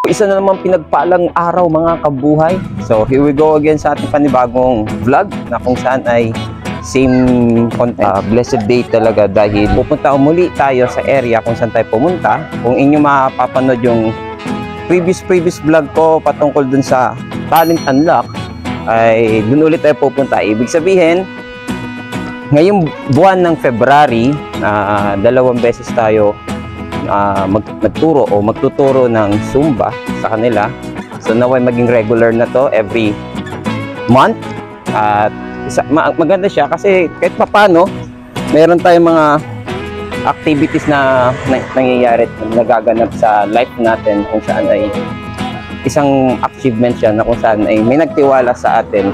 Isa na naman pinagpalang araw mga kabuhay. So here we go again sa ating panibagong vlog na kung saan ay same content. Blessed day talaga dahil pupunta muli tayo sa area kung saan tayo pumunta. Kung inyo mapapanood yung previous vlog ko patungkol dun sa Talent Unlock, ay dun ulit tayo pupunta. Ibig sabihin, ngayong buwan ng February, dalawang beses tayo magtuturo o magtuturo ng Zumba sa kanila. So naway maging regular na to every month. At maganda siya kasi kahit papano meron tayong mga activities na nangyayari, nagaganap sa life natin, kung saan ay isang achievement siya na kung saan ay may nagtiwala sa atin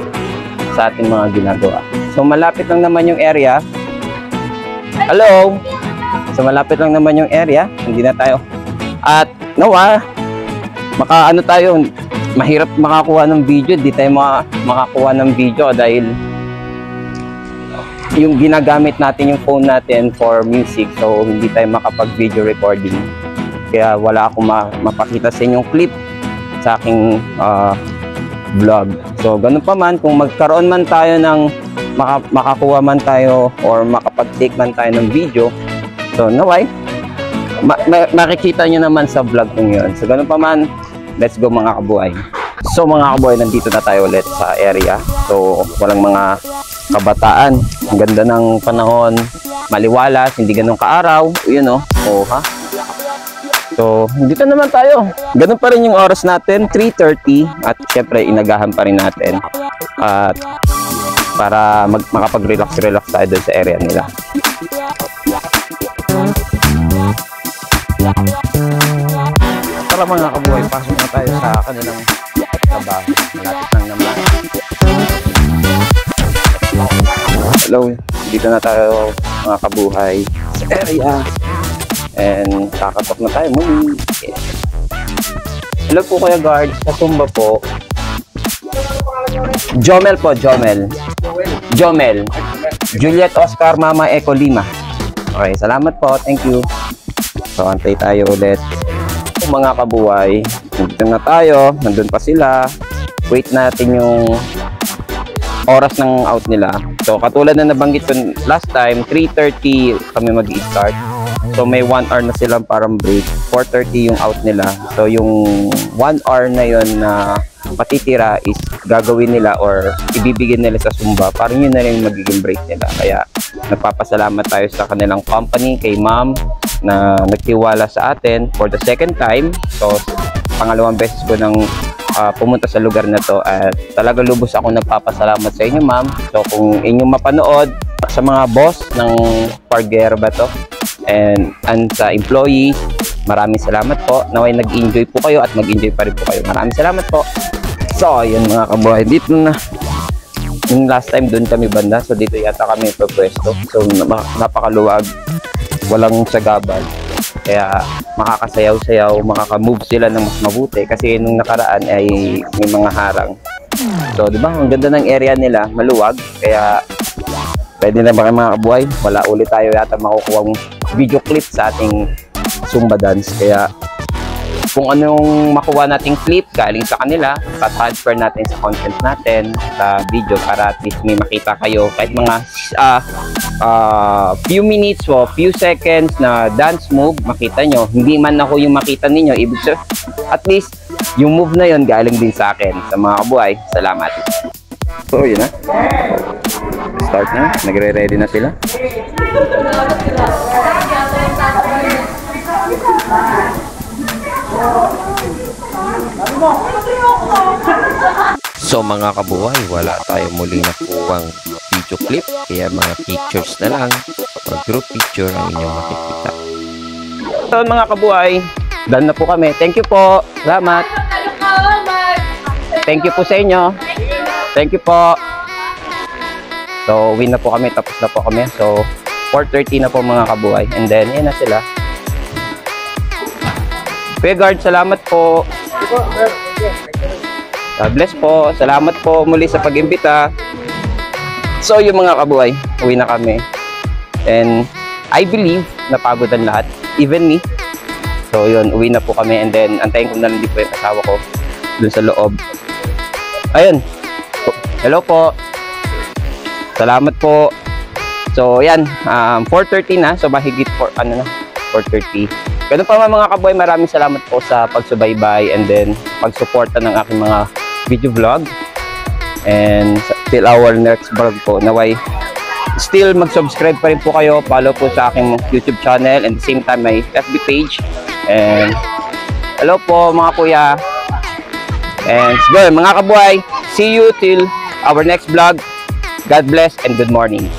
sa ating mga ginagawa. So malapit lang naman yung area. Hello! So malapit lang naman yung area, hindi na tayo. At nawa, makaano tayo, mahirap makakuha ng video, di tayo makakuha ng video dahil yung ginagamit natin yung phone natin for music, so hindi tayo makapag-video recording. Kaya wala akong mapakita sa inyong clip sa aking vlog. So ganun pa man, kung magkaroon man tayo ng makakuha man tayo or makapag-take man tayo ng video, so naway, makikita nyo naman sa vlog kong yun. So ganun pa man, let's go mga kabuhay. So mga kabuhay, nandito na tayo ulit sa area. So walang mga kabataan. Ang ganda ng panahon, maliwalas, hindi ganun kaaraw. Yun o, ha? So dito naman tayo. Ganun pa rin yung oras natin, 3:30. At syempre inagahan pa rin natin. At para makapag-relax tayo doon sa area nila. Tara mga kabuhay, pasok na tayo sa kanilang trabaho. Malapit lang naman. Hello, dito na tayo mga kabuhay sa area. And kakatok na tayo muli. Hello po Kuya Guard, sa Zumba po. Jomel po, Jomel. Juliet Oscar Mama Eco Lima. Okay, salamat po, thank you. So antay tayo ulit. Mga kabuhay, nandito na tayo, nandun pa sila. Wait natin yung oras ng out nila. So katulad na nabanggit ko last time, 3:30 kami mag-i-start. So may 1 hour na silang parang break. 4:30 yung out nila. So yung 1 hour na yon na matitira is gagawin nila or ibibigin nila sa Zumba. Parang yun na rin magiging break nila. Kaya nagpapasalamat tayo sa kanilang company, kay ma'am na nagtiwala sa atin for the second time. So pangalawang beses ko nang pumunta sa lugar na to at talaga lubos ako nagpapasalamat sa inyo ma'am. So kung inyong mapanood, sa mga boss ng Parguera ba to and sa employees, maraming salamat po. Naway nag-enjoy po kayo at mag-enjoy pa rin po kayo. Maraming salamat po. So ayun mga kabuhay, dito na yung last time doon kami banda, so dito yata kami pwesto. So napakaluwag, walang sagabal, kaya makakasayaw-sayaw, makaka-move sila ng mas mabuti kasi nung nakaraan ay may mga harang. So di ba, ang ganda ng area nila, maluwag, kaya pwede na ba kayo mga kabuhay? Wala ulit tayo yata makukuha video clip sa ating Zumba dance, kaya kung anong makuha nating clip galing sa kanila, pa-transfer natin sa content natin sa video para at least may makita kayo kahit mga few minutes o few seconds na dance move, makita nyo. Hindi man ako yung makita ninyo, ibig sabihin at least yung move na yon galing din sa akin. Sa mga kabuhay, salamat. So yun na, start na, nagre-ready na sila. So mga kabuhay, wala tayo muli na kuwang video clip, kaya mga pictures na lang or group picture ang inyong makikita. So mga kabuhay, done na po kami. Thank you po, salamat. Thank you po sa inyo. Thank you po. So win na po kami, tapos na po kami. So 4:30 na po mga kabuhay, and then yan na sila. Kuya Guard, salamat po. God bless po. Salamat po muli sa pag-imbita. So yung mga kabuhay, uwi na kami. And I believe napagod ang lahat, even me. So yun, uwi na po kami and then antayin ko na lang din po yung asawa ko dun sa loob. Ayun. Hello po. Salamat po. So yan, 4:30 na. So mahigit 4:30. Ganun pa mga kaboy, maraming salamat po sa pagsubaybay and then pagsuporta ng aking mga video vlog. And till our next vlog po, naway still mag-subscribe pa rin po kayo, follow po sa aking YouTube channel and the same time my FB page. And hello po mga kuya. And so, mga kabuhay, see you till our next vlog. God bless and good morning.